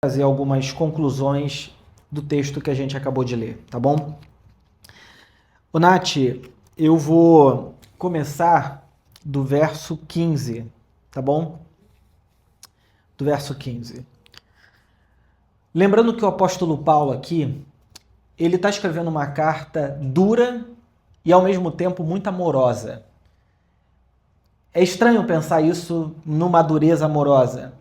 Fazer algumas conclusões do texto que a gente acabou de ler, tá bom? Ô, Nath, eu vou começar do verso 15, tá bom? Do verso 15. Lembrando que o apóstolo Paulo aqui, ele está escrevendo uma carta dura e ao mesmo tempo muito amorosa. É estranho pensar isso numa dureza amorosa.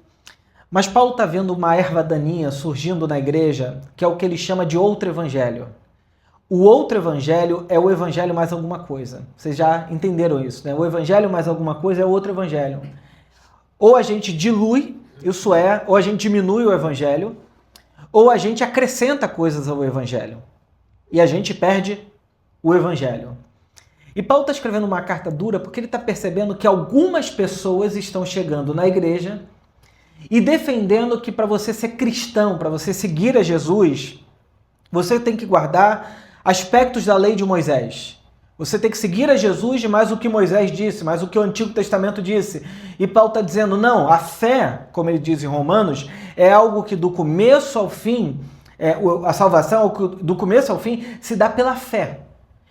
Mas Paulo está vendo uma erva daninha surgindo na igreja, que é o que ele chama de outro evangelho. O outro evangelho é o evangelho mais alguma coisa. Vocês já entenderam isso, né? O evangelho mais alguma coisa é outro evangelho. Ou a gente dilui, isso é, ou a gente diminui o evangelho, ou a gente acrescenta coisas ao evangelho. E a gente perde o evangelho. E Paulo está escrevendo uma carta dura porque ele está percebendo que algumas pessoas estão chegando na igreja e defendendo que para você ser cristão, para você seguir a Jesus, você tem que guardar aspectos da lei de Moisés. Você tem que seguir a Jesus mais o que Moisés disse, mais o que o Antigo Testamento disse. E Paulo está dizendo, não, a fé, como ele diz em Romanos, é algo que do começo ao fim, a salvação do começo ao fim se dá pela fé.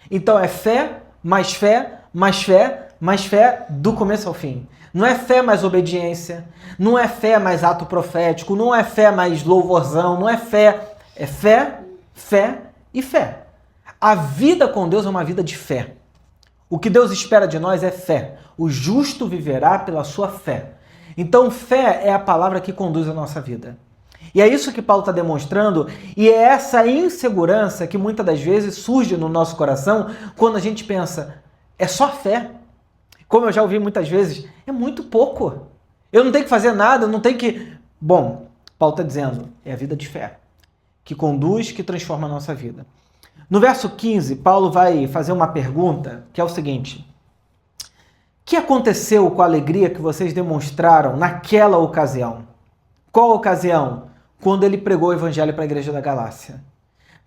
Então é fé, mais fé, mais fé, mais fé do começo ao fim. Não é fé mais obediência, não é fé mais ato profético, não é fé mais louvorzão, não é fé. É fé, fé e fé. A vida com Deus é uma vida de fé. O que Deus espera de nós é fé. O justo viverá pela sua fé. Então, fé é a palavra que conduz a nossa vida. E é isso que Paulo está demonstrando, e é essa insegurança que muitas das vezes surge no nosso coração quando a gente pensa, é só fé. Como eu já ouvi muitas vezes, é muito pouco. Eu não tenho que fazer nada, eu não tenho que... Bom, Paulo está dizendo, é a vida de fé, que conduz, que transforma a nossa vida. No verso 15, Paulo vai fazer uma pergunta, que é o seguinte. O que aconteceu com a alegria que vocês demonstraram naquela ocasião? Qual ocasião? Quando ele pregou o evangelho para a igreja da Galácia.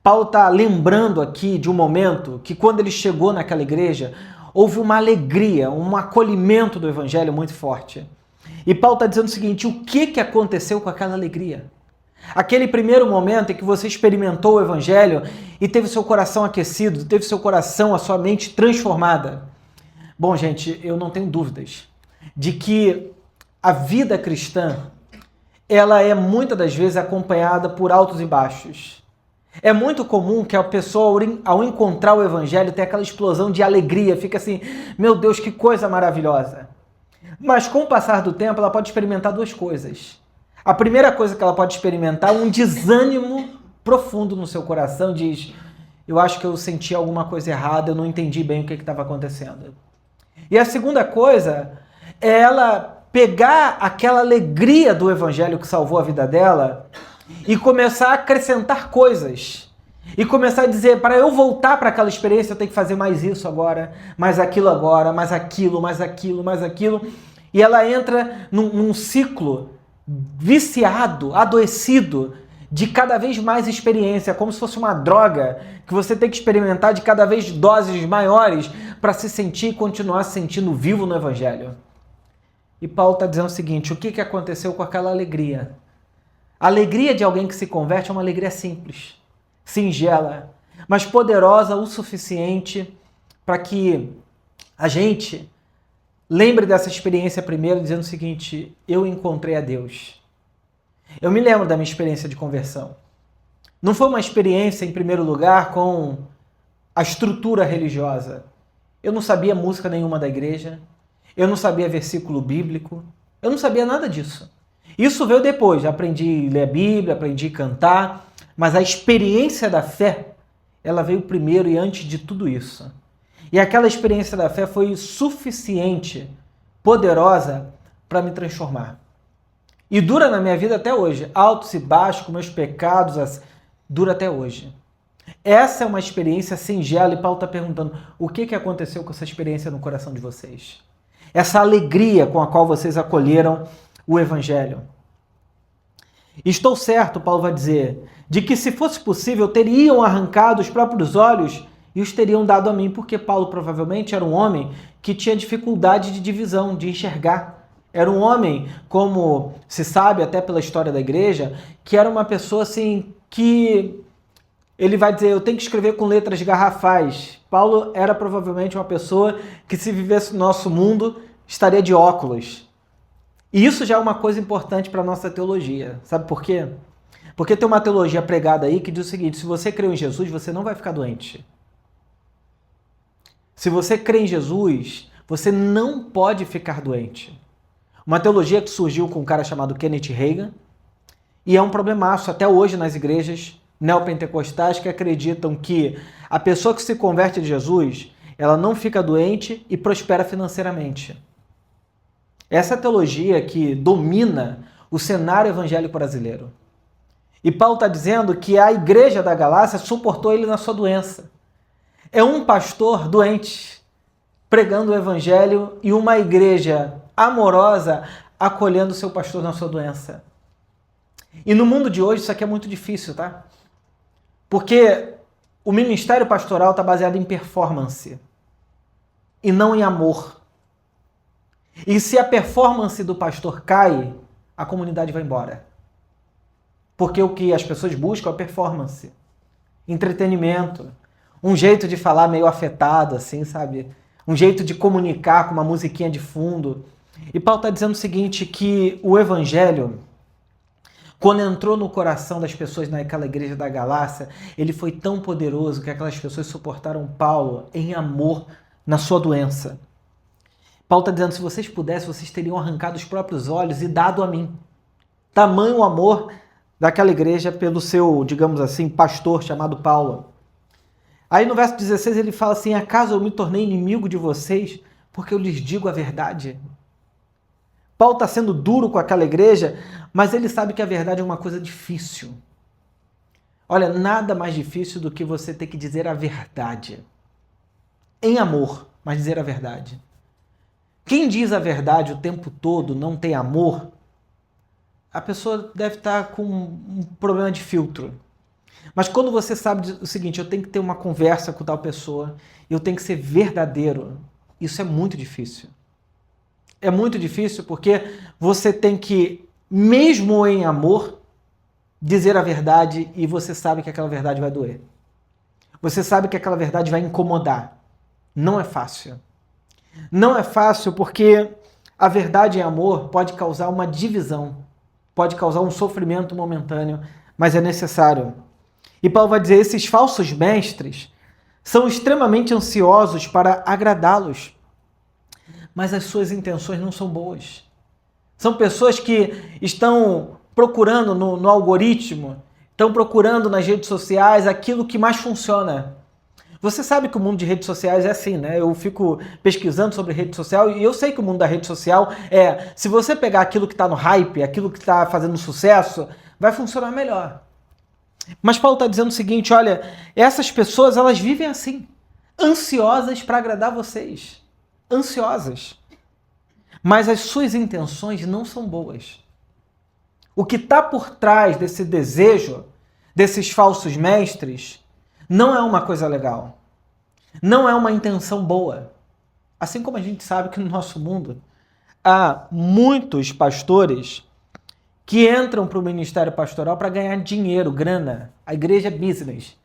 Paulo está lembrando aqui de um momento que quando ele chegou naquela igreja, houve uma alegria, um acolhimento do evangelho muito forte. E Paulo está dizendo o seguinte, o que aconteceu com aquela alegria? Aquele primeiro momento em que você experimentou o evangelho e teve seu coração aquecido, teve seu coração, a sua mente transformada. Bom, gente, eu não tenho dúvidas de que a vida cristã, ela é muitas das vezes acompanhada por altos e baixos. É muito comum que a pessoa, ao encontrar o evangelho, tenha aquela explosão de alegria, fica assim, meu Deus, que coisa maravilhosa. Mas com o passar do tempo, ela pode experimentar duas coisas. A primeira coisa que ela pode experimentar é um desânimo profundo no seu coração, diz, eu acho que eu senti alguma coisa errada, eu não entendi bem o que estava acontecendo. E a segunda coisa é ela pegar aquela alegria do evangelho que salvou a vida dela e começar a acrescentar coisas. E começar a dizer, para eu voltar para aquela experiência, eu tenho que fazer mais isso agora, mais aquilo, mais aquilo, mais aquilo, mais aquilo. E ela entra num ciclo viciado, adoecido, de cada vez mais experiência, como se fosse uma droga que você tem que experimentar de cada vez doses maiores para se sentir e continuar se sentindo vivo no evangelho. E Paulo está dizendo o seguinte, o que aconteceu com aquela alegria? A alegria de alguém que se converte é uma alegria simples, singela, mas poderosa o suficiente para que a gente lembre dessa experiência primeiro dizendo o seguinte, eu encontrei a Deus. Eu me lembro da minha experiência de conversão. Não foi uma experiência, em primeiro lugar, com a estrutura religiosa. Eu não sabia música nenhuma da igreja, eu não sabia versículo bíblico, eu não sabia nada disso. Isso veio depois, aprendi a ler a Bíblia, aprendi a cantar, mas a experiência da fé, ela veio primeiro e antes de tudo isso. E aquela experiência da fé foi suficiente, poderosa, para me transformar. E dura na minha vida até hoje. Altos e baixos, com meus pecados, dura até hoje. Essa é uma experiência singela e Paulo está perguntando o que aconteceu com essa experiência no coração de vocês? Essa alegria com a qual vocês acolheram o evangelho. Estou certo, Paulo vai dizer, de que se fosse possível teriam arrancado os próprios olhos e os teriam dado a mim, porque Paulo provavelmente era um homem que tinha dificuldade de divisão, de enxergar. Era um homem, como se sabe até pela história da igreja, que era uma pessoa assim que ele vai dizer, eu tenho que escrever com letras garrafais. Paulo era provavelmente uma pessoa que, se vivesse no nosso mundo, estaria de óculos. E isso já é uma coisa importante para a nossa teologia. Sabe por quê? Porque tem uma teologia pregada aí que diz o seguinte, se você crê em Jesus, você não vai ficar doente. Se você crê em Jesus, você não pode ficar doente. Uma teologia que surgiu com um cara chamado Kenneth Hagin, e é um problemaço até hoje nas igrejas neopentecostais que acreditam que a pessoa que se converte a Jesus, ela não fica doente e prospera financeiramente. Essa é a teologia que domina o cenário evangélico brasileiro. E Paulo está dizendo que a igreja da Galácia suportou ele na sua doença. É um pastor doente pregando o evangelho e uma igreja amorosa acolhendo seu pastor na sua doença. E no mundo de hoje isso aqui é muito difícil, tá? Porque o ministério pastoral está baseado em performance e não em amor. E se a performance do pastor cai, a comunidade vai embora. Porque o que as pessoas buscam é performance, entretenimento, um jeito de falar meio afetado, assim, sabe? Um jeito de comunicar com uma musiquinha de fundo. E Paulo está dizendo o seguinte, que o evangelho, quando entrou no coração das pessoas naquela igreja da Galácia, ele foi tão poderoso que aquelas pessoas suportaram Paulo em amor na sua doença. Paulo está dizendo, se vocês pudessem, vocês teriam arrancado os próprios olhos e dado a mim. Tamanho amor daquela igreja pelo seu, digamos assim, pastor chamado Paulo. Aí no verso 16 ele fala assim, acaso eu me tornei inimigo de vocês porque eu lhes digo a verdade? Paulo está sendo duro com aquela igreja, mas ele sabe que a verdade é uma coisa difícil. Olha, nada mais difícil do que você ter que dizer a verdade. Em amor, mas dizer a verdade. Quem diz a verdade o tempo todo não tem amor, a pessoa deve estar com um problema de filtro. Mas quando você sabe o seguinte, eu tenho que ter uma conversa com tal pessoa, eu tenho que ser verdadeiro, isso é muito difícil. É muito difícil porque você tem que, mesmo em amor, dizer a verdade e você sabe que aquela verdade vai doer. Você sabe que aquela verdade vai incomodar. Não é fácil. Não é fácil porque a verdade em amor pode causar uma divisão, pode causar um sofrimento momentâneo, mas é necessário. E Paulo vai dizer, esses falsos mestres são extremamente ansiosos para agradá-los, mas as suas intenções não são boas. São pessoas que estão procurando no algoritmo, estão procurando nas redes sociais aquilo que mais funciona. Você sabe que o mundo de redes sociais é assim, né? Eu fico pesquisando sobre rede social e eu sei que o mundo da rede social é, se você pegar aquilo que está no hype, aquilo que está fazendo sucesso, vai funcionar melhor. Mas Paulo está dizendo o seguinte, olha, essas pessoas, elas vivem assim, ansiosas para agradar vocês. Ansiosas. Mas as suas intenções não são boas. O que está por trás desse desejo, desses falsos mestres, não é uma coisa legal. Não é uma intenção boa. Assim como a gente sabe que no nosso mundo há muitos pastores que entram para o ministério pastoral para ganhar dinheiro, grana. A igreja é business,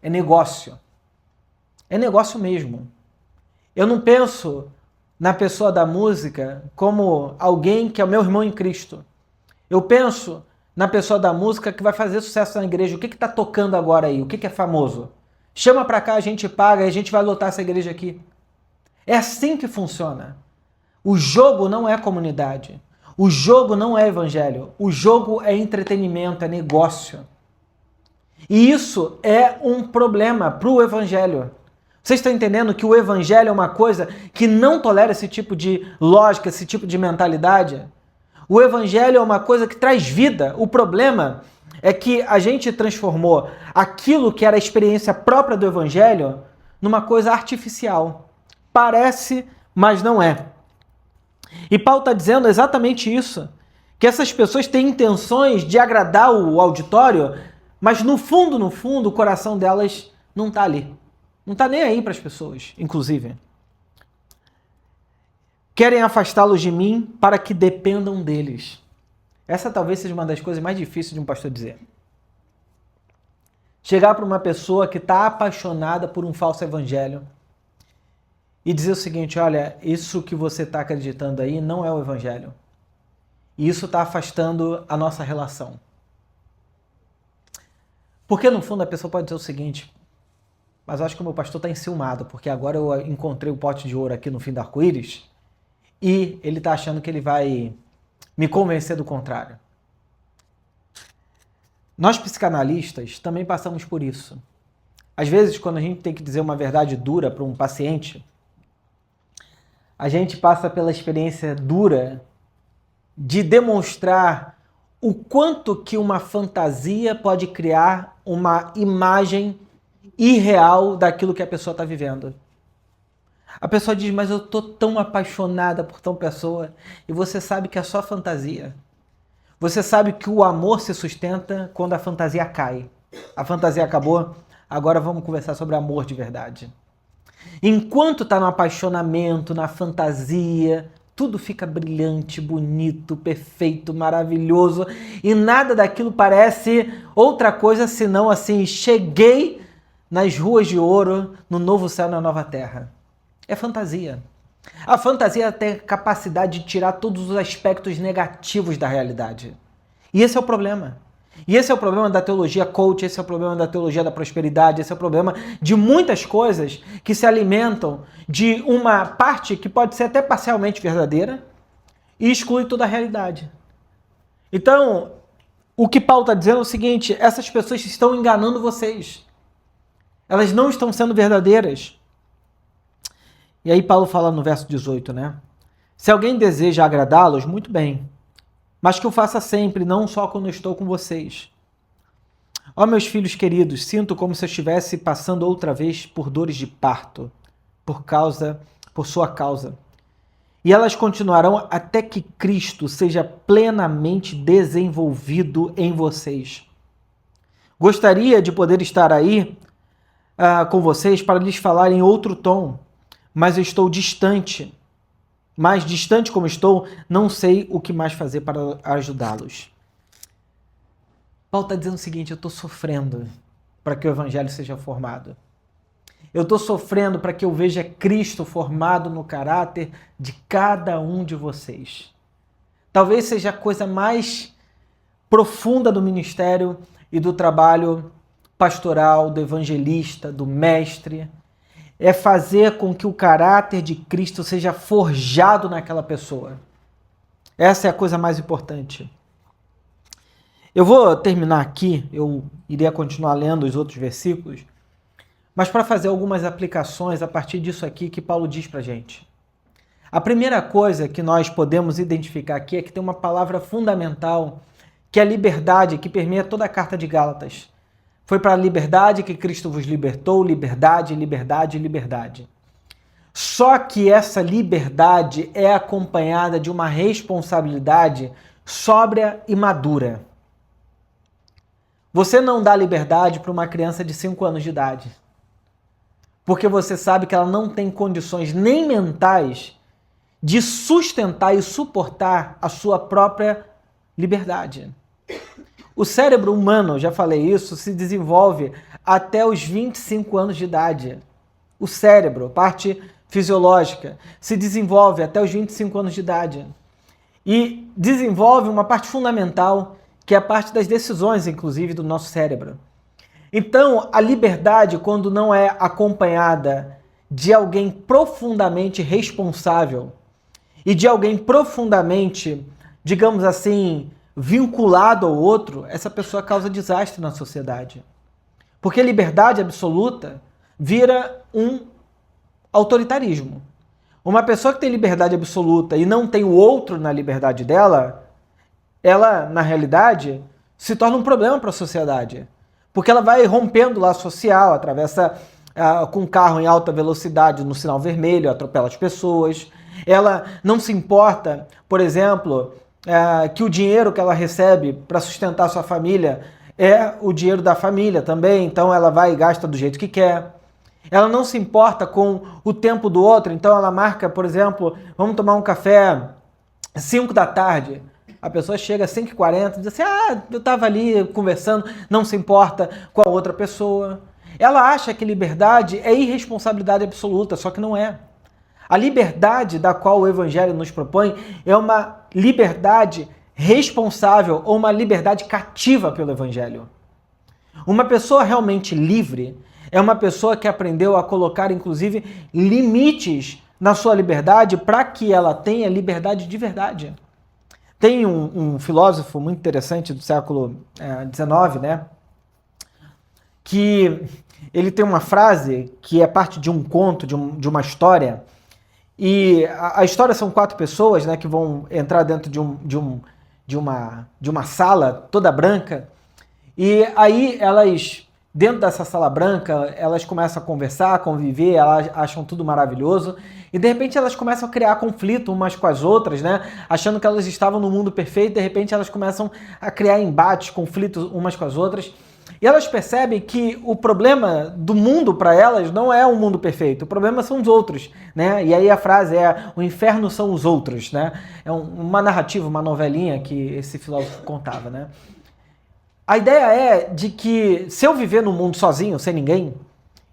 é negócio. É negócio mesmo. Eu não penso na pessoa da música como alguém que é o meu irmão em Cristo. Eu penso na pessoa da música que vai fazer sucesso na igreja. O que está tocando agora aí? O que é famoso? Chama para cá, a gente paga e a gente vai lotar essa igreja aqui. É assim que funciona. O jogo não é comunidade. O jogo não é evangelho. O jogo é entretenimento, é negócio. E isso é um problema para o evangelho. Vocês estão entendendo que o evangelho é uma coisa que não tolera esse tipo de lógica, esse tipo de mentalidade? O evangelho é uma coisa que traz vida. O problema é que a gente transformou aquilo que era a experiência própria do evangelho numa coisa artificial. Parece, mas não é. E Paulo está dizendo exatamente isso, que essas pessoas têm intenções de agradar o auditório, mas no fundo, o coração delas não está ali. Não está nem aí para as pessoas, inclusive. Querem afastá-los de mim para que dependam deles. Essa talvez seja uma das coisas mais difíceis de um pastor dizer. Chegar para uma pessoa que está apaixonada por um falso evangelho e dizer o seguinte: olha, isso que você está acreditando aí não é o evangelho. E isso está afastando a nossa relação. Porque no fundo a pessoa pode dizer o seguinte: mas eu acho que o meu pastor está enciumado, porque agora eu encontrei o pote de ouro aqui no fim do arco-íris e ele está achando que ele vai me convencer do contrário. Nós psicanalistas também passamos por isso. Às vezes, quando a gente tem que dizer uma verdade dura para um paciente, a gente passa pela experiência dura de demonstrar o quanto que uma fantasia pode criar uma imagem irreal daquilo que a pessoa está vivendo. A pessoa diz: mas eu estou tão apaixonada por tal pessoa, e você sabe que é só fantasia. Você sabe que o amor se sustenta quando a fantasia cai. A fantasia acabou, agora vamos conversar sobre amor de verdade. Enquanto está no apaixonamento, na fantasia, tudo fica brilhante, bonito, perfeito, maravilhoso, e nada daquilo parece outra coisa senão assim: cheguei nas ruas de ouro, no novo céu, na nova terra. É fantasia. A fantasia tem a capacidade de tirar todos os aspectos negativos da realidade. E esse é o problema. E esse é o problema da teologia coach, esse é o problema da teologia da prosperidade, esse é o problema de muitas coisas que se alimentam de uma parte que pode ser até parcialmente verdadeira e exclui toda a realidade. Então, o que Paulo está dizendo é o seguinte: essas pessoas estão enganando vocês. Elas não estão sendo verdadeiras. E aí Paulo fala no verso 18, né? Se alguém deseja agradá-los, muito bem, mas que o faça sempre, não só quando eu estou com vocês. Ó meus filhos queridos, sinto como se eu estivesse passando outra vez por dores de parto, por sua causa. E elas continuarão até que Cristo seja plenamente desenvolvido em vocês. Gostaria de poder estar aí com vocês para lhes falar em outro tom, mas eu estou distante. Mais distante como estou, não sei o que mais fazer para ajudá-los. Paulo está dizendo o seguinte: eu estou sofrendo para que o evangelho seja formado. Eu estou sofrendo para que eu veja Cristo formado no caráter de cada um de vocês. Talvez seja a coisa mais profunda do ministério e do trabalho pastoral, do evangelista, do mestre, é fazer com que o caráter de Cristo seja forjado naquela pessoa. Essa é a coisa mais importante. Eu vou terminar aqui, eu iria continuar lendo os outros versículos, mas para fazer algumas aplicações a partir disso aqui que Paulo diz para a gente. A primeira coisa que nós podemos identificar aqui é que tem uma palavra fundamental, que é a liberdade, que permeia toda a carta de Gálatas. Foi para a liberdade que Cristo vos libertou, liberdade, liberdade, liberdade. Só que essa liberdade é acompanhada de uma responsabilidade sóbria e madura. Você não dá liberdade para uma criança de 5 anos de idade, porque você sabe que ela não tem condições nem mentais de sustentar e suportar a sua própria liberdade. O cérebro humano, já falei isso, se desenvolve até os 25 anos de idade. O cérebro, a parte fisiológica, se desenvolve até os 25 anos de idade. E desenvolve uma parte fundamental, que é a parte das decisões, inclusive, do nosso cérebro. Então, a liberdade, quando não é acompanhada de alguém profundamente responsável e de alguém profundamente, digamos assim, vinculado ao outro, essa pessoa causa desastre na sociedade. Porque liberdade absoluta vira um autoritarismo. Uma pessoa que tem liberdade absoluta e não tem o outro na liberdade dela, ela, na realidade, se torna um problema para a sociedade. Porque ela vai rompendo lá social, atravessa com um carro em alta velocidade no sinal vermelho, atropela as pessoas. Ela não se importa, por exemplo, que o dinheiro que ela recebe para sustentar sua família é o dinheiro da família também, então ela vai e gasta do jeito que quer. Ela não se importa com o tempo do outro, então ela marca, por exemplo, vamos tomar um café 5 da tarde. A pessoa chega às 5h40 e diz assim, eu estava ali conversando, não se importa com a outra pessoa. Ela acha que liberdade é irresponsabilidade absoluta, só que não é. A liberdade da qual o Evangelho nos propõe é uma liberdade responsável ou uma liberdade cativa pelo Evangelho. Uma pessoa realmente livre é uma pessoa que aprendeu a colocar, inclusive, limites na sua liberdade para que ela tenha liberdade de verdade. Tem um filósofo muito interessante do século XIX, né? Que ele tem uma frase que é parte de um conto, de uma história. E a história são 4 pessoas, né, que vão entrar dentro de uma sala toda branca. E aí elas, dentro dessa sala branca, elas começam a conversar, a conviver, elas acham tudo maravilhoso. E de repente elas começam a criar conflito umas com as outras, né? Achando que elas estavam no mundo perfeito, de repente elas começam a criar embates, conflitos umas com as outras. E elas percebem que o problema do mundo para elas não é o mundo perfeito, o problema são os outros, né? E aí a frase é, o inferno são os outros, né? É uma narrativa, uma novelinha que esse filósofo contava, né? A ideia é de que se eu viver no mundo sozinho, sem ninguém,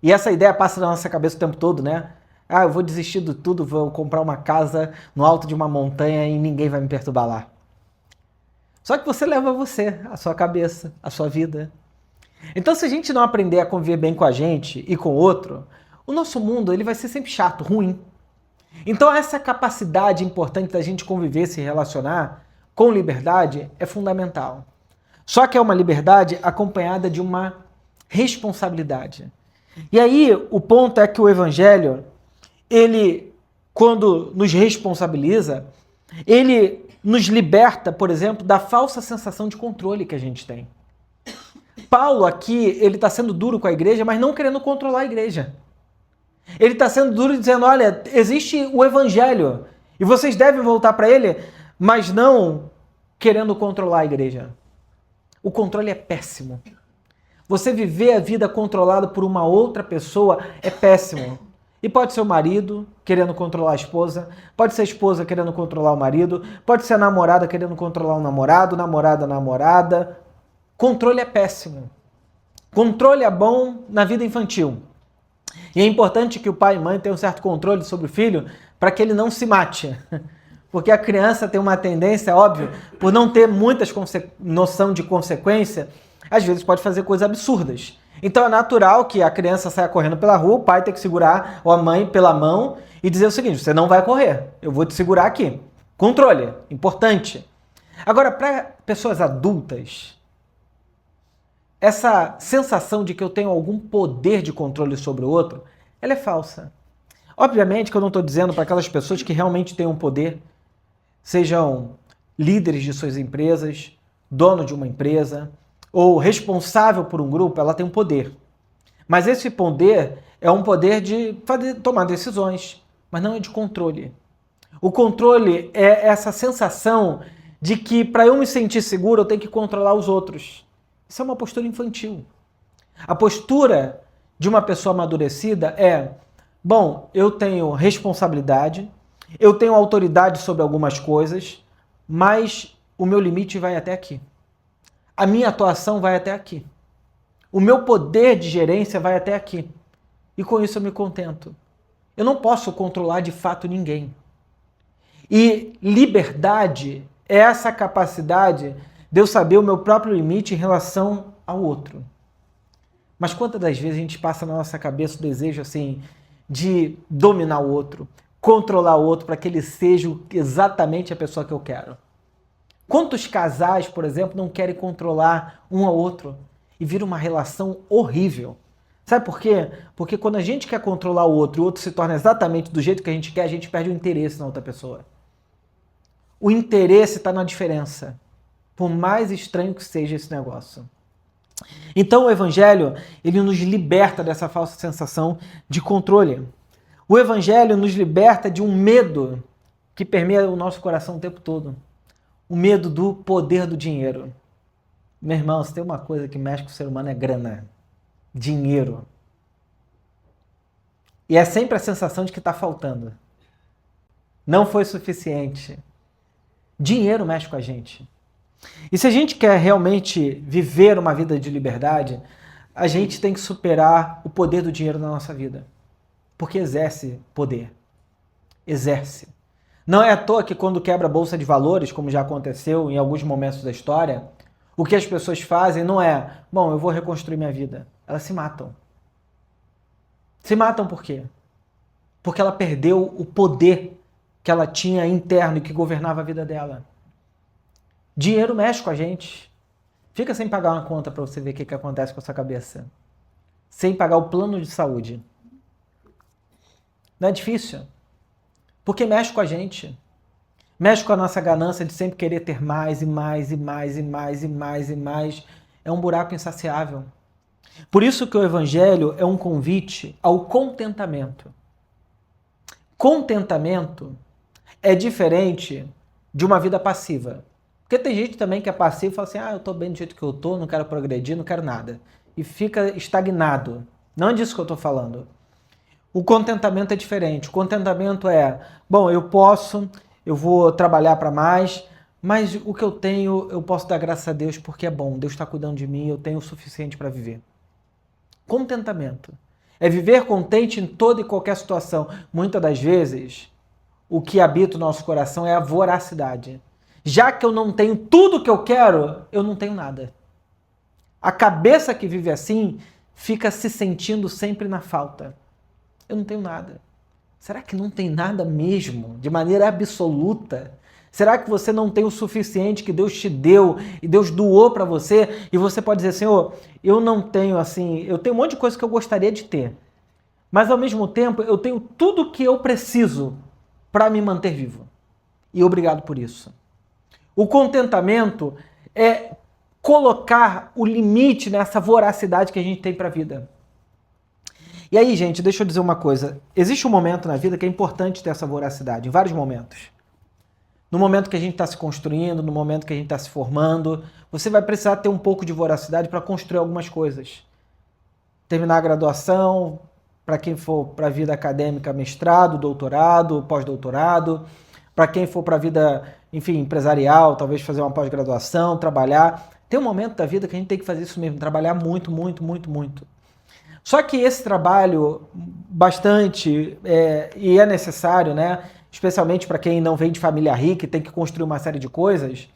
e essa ideia passa na nossa cabeça o tempo todo, né? Eu vou desistir de tudo, vou comprar uma casa no alto de uma montanha e ninguém vai me perturbar lá. Só que você leva você, a sua cabeça, a sua vida. Então, se a gente não aprender a conviver bem com a gente e com o outro, o nosso mundo ele vai ser sempre chato, ruim. Então, essa capacidade importante da gente conviver, se relacionar com liberdade é fundamental. Só que é uma liberdade acompanhada de uma responsabilidade. E aí, o ponto é que o Evangelho, ele, quando nos responsabiliza, ele nos liberta, por exemplo, da falsa sensação de controle que a gente tem. Paulo aqui, ele está sendo duro com a igreja, mas não querendo controlar a igreja. Ele está sendo duro dizendo, olha, existe o Evangelho e vocês devem voltar para ele, mas não querendo controlar a igreja. O controle é péssimo. Você viver a vida controlada por uma outra pessoa é péssimo. E pode ser o marido querendo controlar a esposa, pode ser a esposa querendo controlar o marido, pode ser a namorada querendo controlar o namorado, namorada. Controle é péssimo. Controle é bom na vida infantil. E é importante que o pai e mãe tenham um certo controle sobre o filho para que ele não se mate. Porque a criança tem uma tendência, óbvio, por não ter muitas noção de consequência, às vezes pode fazer coisas absurdas. Então é natural que a criança saia correndo pela rua, o pai tem que segurar ou a mãe pela mão e dizer o seguinte, você não vai correr, eu vou te segurar aqui. Controle, importante. Agora, para pessoas adultas, essa sensação de que eu tenho algum poder de controle sobre o outro, ela é falsa. Obviamente que eu não estou dizendo para aquelas pessoas que realmente têm um poder, sejam líderes de suas empresas, dono de uma empresa, ou responsável por um grupo, ela tem um poder. Mas esse poder é um poder de tomar decisões, mas não é de controle. O controle é essa sensação de que para eu me sentir seguro eu tenho que controlar os outros. Isso é uma postura infantil. A postura de uma pessoa amadurecida é, bom, eu tenho responsabilidade, eu tenho autoridade sobre algumas coisas, mas o meu limite vai até aqui. A minha atuação vai até aqui. O meu poder de gerência vai até aqui. E com isso eu me contento. Eu não posso controlar de fato ninguém. E liberdade é essa capacidade de eu saber o meu próprio limite em relação ao outro. Mas quantas das vezes a gente passa na nossa cabeça o desejo assim de dominar o outro, controlar o outro para que ele seja exatamente a pessoa que eu quero? Quantos casais, por exemplo, não querem controlar um ao outro e vira uma relação horrível? Sabe por quê? Porque quando a gente quer controlar o outro e o outro se torna exatamente do jeito que a gente quer, a gente perde o interesse na outra pessoa. O interesse está na diferença, por mais estranho que seja esse negócio. Então o Evangelho, ele nos liberta dessa falsa sensação de controle. O Evangelho nos liberta de um medo que permeia o nosso coração o tempo todo. O medo do poder do dinheiro. Meu irmão, se tem uma coisa que mexe com o ser humano é grana. Dinheiro. E é sempre a sensação de que está faltando. Não foi suficiente. Dinheiro mexe com a gente. E se a gente quer realmente viver uma vida de liberdade, a gente tem que superar o poder do dinheiro na nossa vida. Porque exerce poder. Exerce. Não é à toa que quando quebra a bolsa de valores, como já aconteceu em alguns momentos da história, o que as pessoas fazem não é, bom, eu vou reconstruir minha vida. Elas se matam. Se matam por quê? Porque ela perdeu o poder que ela tinha interno e que governava a vida dela. Dinheiro mexe com a gente. Fica sem pagar uma conta para você ver o que acontece com a sua cabeça. Sem pagar o plano de saúde. Não é difícil? Porque mexe com a gente. Mexe com a nossa ganância de sempre querer ter mais e mais e mais e mais e mais e mais. É um buraco insaciável. Por isso que o Evangelho é um convite ao contentamento. Contentamento é diferente de uma vida passiva. Porque tem gente também que é passiva e fala assim, eu tô bem do jeito que eu tô, não quero progredir, não quero nada. E fica estagnado. Não é disso que eu tô falando. O contentamento é diferente. O contentamento é, bom, eu vou trabalhar para mais, mas o que eu tenho, eu posso dar graças a Deus porque é bom. Deus está cuidando de mim, eu tenho o suficiente para viver. Contentamento. É viver contente em toda e qualquer situação. Muitas das vezes, o que habita o nosso coração é a voracidade. Já que eu não tenho tudo que eu quero, eu não tenho nada. A cabeça que vive assim fica se sentindo sempre na falta. Eu não tenho nada. Será que não tem nada mesmo? De maneira absoluta? Será que você não tem o suficiente que Deus te deu e Deus doou para você? E você pode dizer, Senhor, eu não tenho assim, eu tenho um monte de coisa que eu gostaria de ter. Mas ao mesmo tempo, eu tenho tudo que eu preciso para me manter vivo. E obrigado por isso. O contentamento é colocar o limite nessa voracidade que a gente tem para a vida. E aí, gente, deixa eu dizer uma coisa. Existe um momento na vida que é importante ter essa voracidade, em vários momentos. No momento que a gente está se construindo, no momento que a gente está se formando, você vai precisar ter um pouco de voracidade para construir algumas coisas. Terminar a graduação, para quem for para a vida acadêmica, mestrado, doutorado, pós-doutorado. Para quem for para a vida, enfim, empresarial, talvez fazer uma pós-graduação, trabalhar. Tem um momento da vida que a gente tem que fazer isso mesmo, trabalhar muito, muito, muito, muito. Só que esse trabalho bastante, e é necessário, né? Especialmente para quem não vem de família rica e tem que construir uma série de coisas,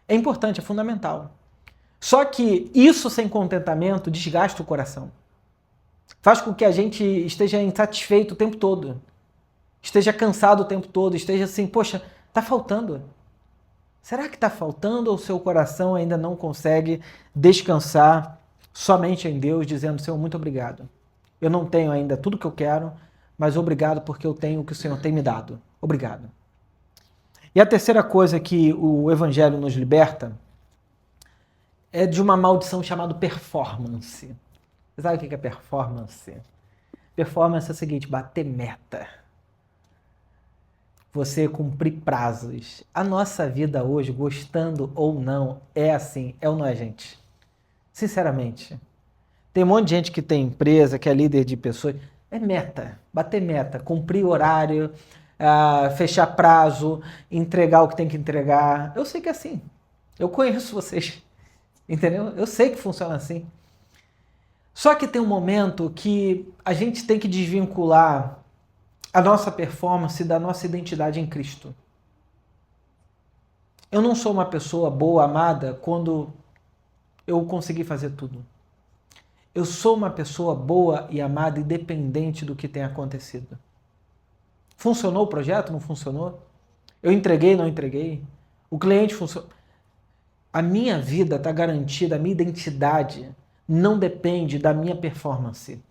é importante, é fundamental. Só que isso sem contentamento desgasta o coração. Faz com que a gente esteja insatisfeito o tempo todo. Esteja cansado o tempo todo, esteja assim, poxa, tá faltando. Será que tá faltando ou o seu coração ainda não consegue descansar somente em Deus, dizendo, Senhor, muito obrigado. Eu não tenho ainda tudo que eu quero, mas obrigado porque eu tenho o que o Senhor tem me dado. Obrigado. E a terceira coisa que o Evangelho nos liberta é de uma maldição chamada performance. Você sabe o que é performance? Performance é o seguinte, bater meta. Você cumprir prazos. A nossa vida hoje, gostando ou não, é assim. É ou não é, gente? Sinceramente. Tem um monte de gente que tem empresa, que é líder de pessoas. É meta. Bater meta. Cumprir horário, fechar prazo, entregar o que tem que entregar. Eu sei que é assim. Eu conheço vocês. Entendeu? Eu sei que funciona assim. Só que tem um momento que a gente tem que desvincular a nossa performance da nossa identidade em Cristo. Eu não sou uma pessoa boa, amada, quando eu consegui fazer tudo. Eu sou uma pessoa boa e amada independente do que tenha acontecido. Funcionou o projeto? Não funcionou? Eu entreguei? Não entreguei? O cliente funcionou? A minha vida está garantida, a minha identidade não depende da minha performance.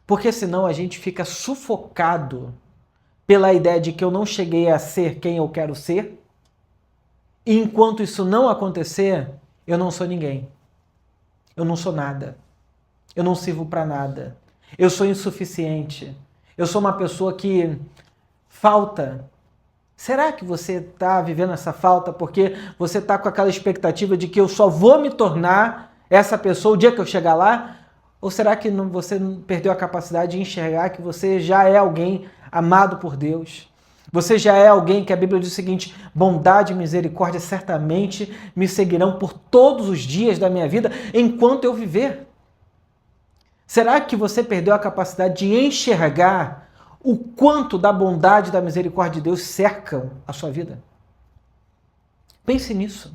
Porque senão a gente fica sufocado pela ideia de que eu não cheguei a ser quem eu quero ser, e enquanto isso não acontecer, eu não sou ninguém. Eu não sou nada. Eu não sirvo para nada. Eu sou insuficiente. Eu sou uma pessoa que falta. Será que você está vivendo essa falta porque você está com aquela expectativa de que eu só vou me tornar essa pessoa o dia que eu chegar lá? Ou será que você perdeu a capacidade de enxergar que você já é alguém amado por Deus? Você já é alguém que a Bíblia diz o seguinte: bondade e misericórdia certamente me seguirão por todos os dias da minha vida enquanto eu viver. Será que você perdeu a capacidade de enxergar o quanto da bondade e da misericórdia de Deus cercam a sua vida? Pense nisso.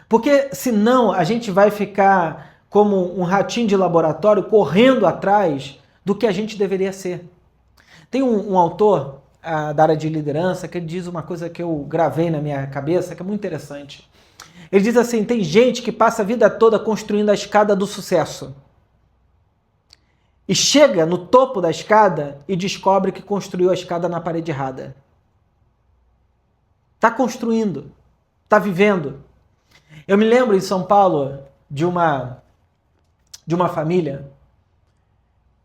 Porque senão a gente vai ficar como um ratinho de laboratório correndo atrás do que a gente deveria ser. Tem um autor da área de liderança que ele diz uma coisa que eu gravei na minha cabeça que é muito interessante. Ele diz assim: tem gente que passa a vida toda construindo a escada do sucesso e chega no topo da escada e descobre que construiu a escada na parede errada. Está construindo, está vivendo. Eu me lembro em São Paulo de uma família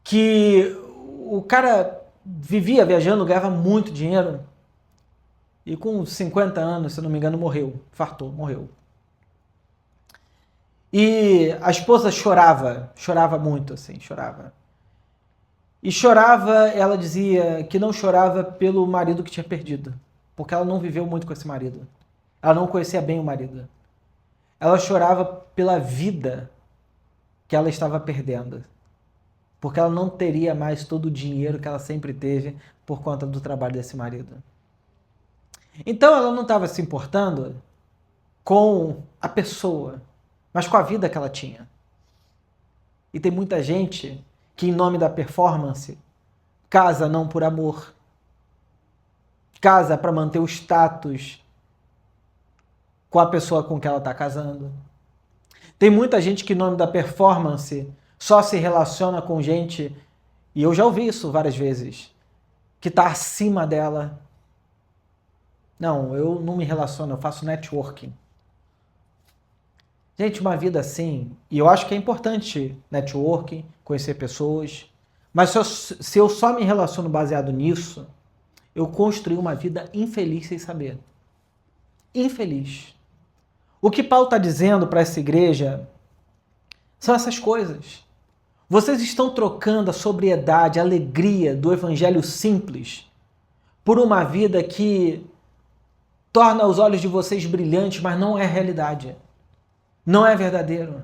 que o cara vivia viajando, ganhava muito dinheiro e com 50 anos, se não me engano, morreu, fartou, morreu. E a esposa chorava muito, assim, chorava. E chorava, ela dizia que não chorava pelo marido que tinha perdido, porque ela não viveu muito com esse marido. Ela não conhecia bem o marido. Ela chorava pela vida que ela estava perdendo, porque ela não teria mais todo o dinheiro que ela sempre teve por conta do trabalho desse marido. Então ela não estava se importando com a pessoa, mas com a vida que ela tinha. E tem muita gente que, em nome da performance, casa não por amor, casa para manter o status com a pessoa com que ela está casando. Tem muita gente que, em nome da performance, só se relaciona com gente, e eu já ouvi isso várias vezes, que está acima dela. Não, eu não me relaciono, eu faço networking. Gente, uma vida assim, e eu acho que é importante networking, conhecer pessoas, mas se eu só me relaciono baseado nisso, eu construí uma vida infeliz sem saber. Infeliz. O que Paulo está dizendo para essa igreja são essas coisas. Vocês estão trocando a sobriedade, a alegria do evangelho simples por uma vida que torna os olhos de vocês brilhantes, mas não é realidade. Não é verdadeiro.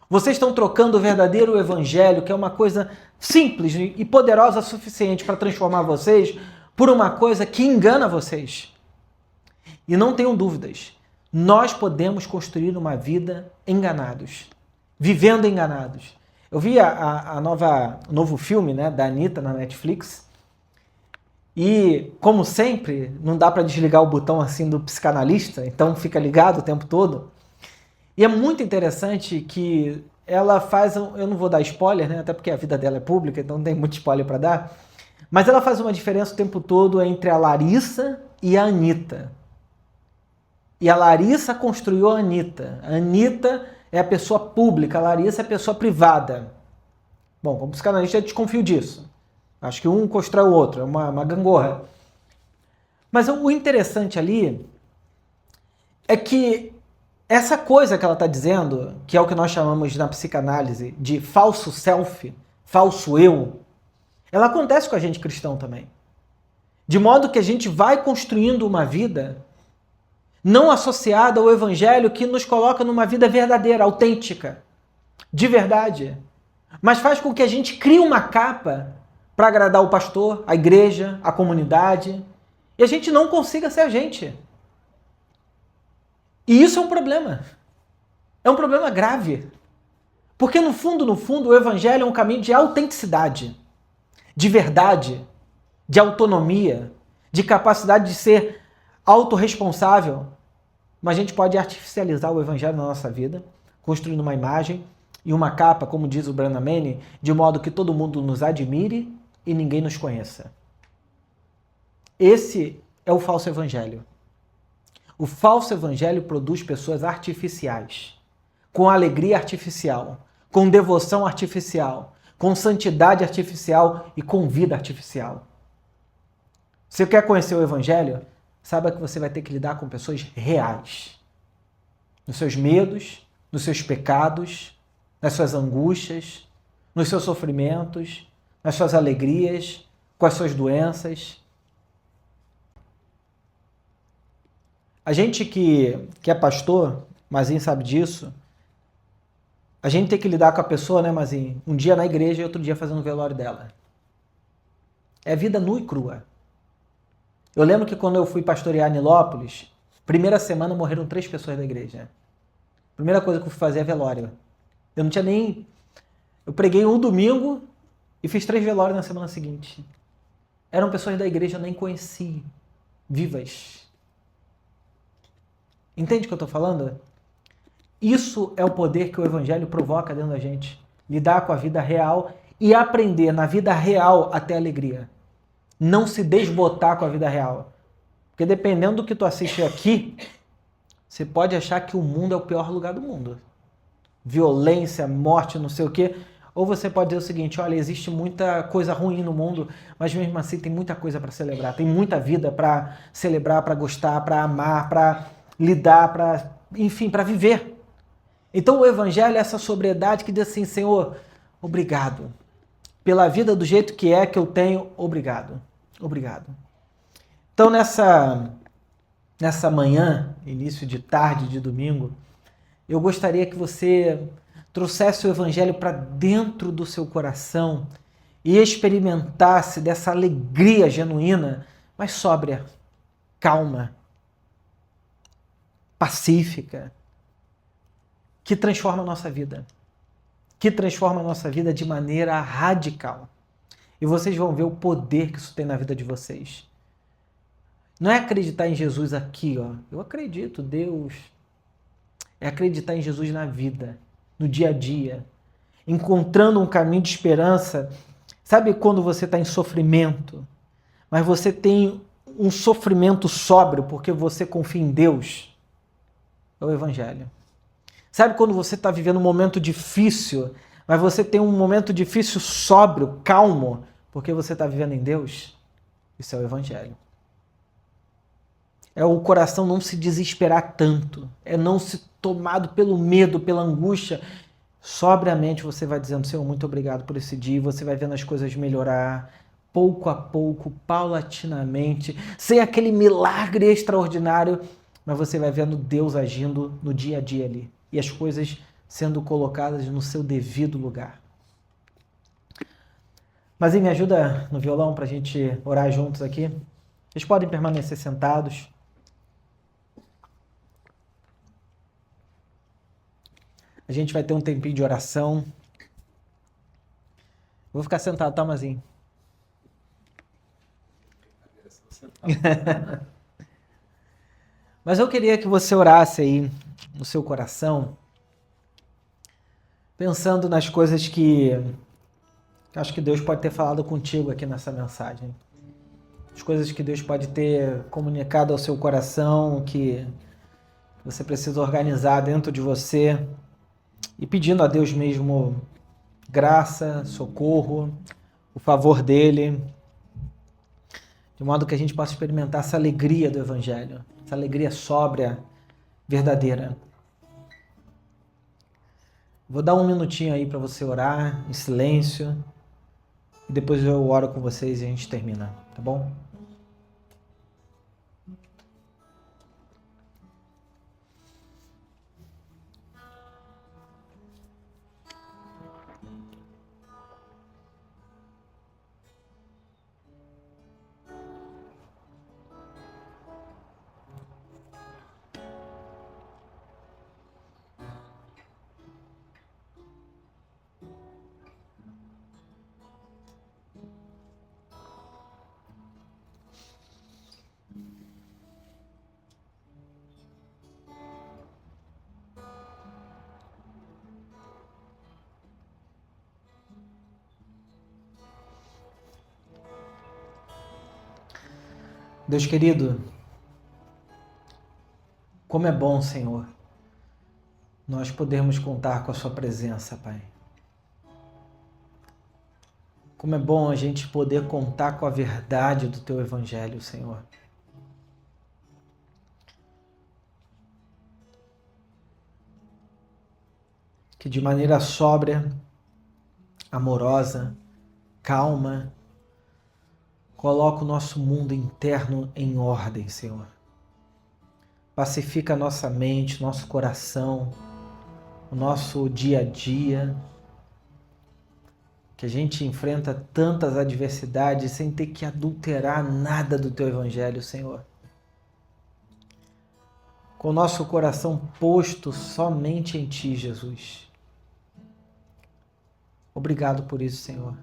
Vocês estão trocando o verdadeiro evangelho, que é uma coisa simples e poderosa o suficiente para transformar vocês, por uma coisa que engana vocês. E não tenham dúvidas, nós podemos construir uma vida enganados, vivendo enganados. Eu vi o novo filme, né, da Anitta na Netflix e, como sempre, não dá para desligar o botão assim do psicanalista, então fica ligado o tempo todo. E é muito interessante que ela faz, eu não vou dar spoiler, né, até porque a vida dela é pública, então não tem muito spoiler para dar, mas ela faz uma diferença o tempo todo entre a Larissa e a Anitta. E a Larissa construiu a Anitta. A Anitta é a pessoa pública, a Larissa é a pessoa privada. Bom, como psicanalista eu desconfio disso. Acho que um constrói o outro, é uma gangorra. Mas o interessante ali é que essa coisa que ela está dizendo, que é o que nós chamamos na psicanálise de falso self, falso eu, ela acontece com a gente cristão também. De modo que a gente vai construindo uma vida não associada ao evangelho que nos coloca numa vida verdadeira, autêntica, de verdade, mas faz com que a gente crie uma capa para agradar o pastor, a igreja, a comunidade, e a gente não consiga ser a gente. E isso é um problema. É um problema grave. Porque no fundo, o evangelho é um caminho de autenticidade, de verdade, de autonomia, de capacidade de ser autorresponsável. Mas a gente pode artificializar o evangelho na nossa vida, construindo uma imagem e uma capa, como diz o Branham Manning, de modo que todo mundo nos admire e ninguém nos conheça. Esse é o falso evangelho. O falso evangelho produz pessoas artificiais, com alegria artificial, com devoção artificial, com santidade artificial e com vida artificial. Você quer conhecer o evangelho? Saiba que você vai ter que lidar com pessoas reais. Nos seus medos, nos seus pecados, nas suas angústias, nos seus sofrimentos, nas suas alegrias, com as suas doenças. A gente que é pastor, Mazinho sabe disso, a gente tem que lidar com a pessoa, né, Mazinho? Um dia na igreja e outro dia fazendo o velório dela. É vida nua e crua. Eu lembro que quando eu fui pastorear Nilópolis, primeira semana morreram 3 pessoas da igreja. Primeira coisa que eu fui fazer é velório. Eu não tinha nem... Eu preguei um domingo e fiz 3 velórios na semana seguinte. Eram pessoas da igreja, eu nem conheci, vivas. Entende o que eu estou falando? Isso é o poder que o Evangelho provoca dentro da gente. Lidar com a vida real e aprender na vida real a ter alegria. Não se desbotar com a vida real. Porque dependendo do que tu assiste aqui, você pode achar que o mundo é o pior lugar do mundo. Violência, morte, não sei o quê. Ou você pode dizer o seguinte, olha, existe muita coisa ruim no mundo, mas mesmo assim tem muita coisa para celebrar. Tem muita vida para celebrar, para gostar, para amar, para lidar, para, enfim, para viver. Então o Evangelho é essa sobriedade que diz assim, Senhor, obrigado. Pela vida do jeito que eu tenho, obrigado. Obrigado. Então nessa manhã, início de tarde de domingo, eu gostaria que você trouxesse o Evangelho para dentro do seu coração e experimentasse dessa alegria genuína, mas sóbria, calma, pacífica, que transforma a nossa vida. Que transforma a nossa vida de maneira radical. E vocês vão ver o poder que isso tem na vida de vocês. Não é acreditar em Jesus aqui, ó. Eu acredito, Deus. É acreditar em Jesus na vida, no dia a dia, encontrando um caminho de esperança. Sabe quando você está em sofrimento, mas você tem um sofrimento sóbrio porque você confia em Deus? É o Evangelho. Sabe quando você está vivendo um momento difícil, mas você tem um momento difícil sóbrio, calmo, porque você está vivendo em Deus? Isso é o Evangelho. É o coração não se desesperar tanto, é não se tomado pelo medo, pela angústia. Sobriamente você vai dizendo, Senhor, muito obrigado por esse dia, você vai vendo as coisas melhorar, pouco a pouco, paulatinamente, sem aquele milagre extraordinário, mas você vai vendo Deus agindo no dia a dia ali, e as coisas sendo colocadas no seu devido lugar. Mas me ajuda no violão para a gente orar juntos aqui. Vocês podem permanecer sentados. A gente vai ter um tempinho de oração. Vou ficar sentado, tá, Mazinho? Mas eu queria que você orasse aí no seu coração, pensando nas coisas que acho que Deus pode ter falado contigo aqui nessa mensagem. As coisas que Deus pode ter comunicado ao seu coração, que você precisa organizar dentro de você. E pedindo a Deus mesmo graça, socorro, o favor dele, de modo que a gente possa experimentar essa alegria do Evangelho, essa alegria sóbria, verdadeira. Vou dar um minutinho aí para você orar em silêncio e depois eu oro com vocês e a gente termina, tá bom? Deus querido, como é bom, Senhor, nós podermos contar com a sua presença, Pai. Como é bom a gente poder contar com a verdade do teu Evangelho, Senhor. Que de maneira sóbria, amorosa, calma. Coloca o nosso mundo interno em ordem, Senhor. Pacifica a nossa mente, nosso coração, o nosso dia a dia. Que a gente enfrenta tantas adversidades sem ter que adulterar nada do Teu Evangelho, Senhor. Com o nosso coração posto somente em Ti, Jesus. Obrigado por isso, Senhor.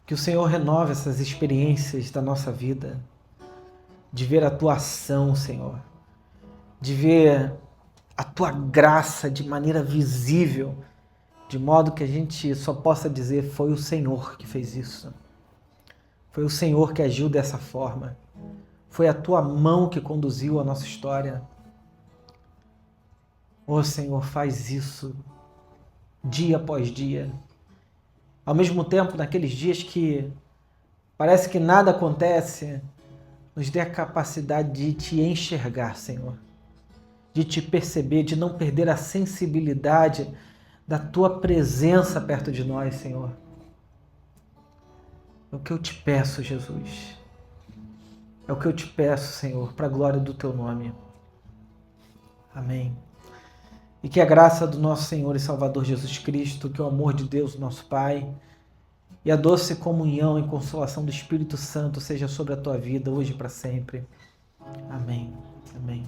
Que o Senhor renove essas experiências da nossa vida, de ver a Tua ação, Senhor, de ver a Tua graça de maneira visível, de modo que a gente só possa dizer: foi o Senhor que fez isso. Foi o Senhor que agiu dessa forma. Foi a Tua mão que conduziu a nossa história. Ô Senhor, faz isso dia após dia. Ao mesmo tempo, naqueles dias que parece que nada acontece, nos dê a capacidade de Te enxergar, Senhor. De Te perceber, de não perder a sensibilidade da Tua presença perto de nós, Senhor. É o que eu Te peço, Jesus. É o que eu Te peço, Senhor, para a glória do Teu nome. Amém. E que a graça do nosso Senhor e Salvador Jesus Cristo, que o amor de Deus, nosso Pai, e a doce comunhão e consolação do Espírito Santo seja sobre a tua vida, hoje e para sempre. Amém. Amém.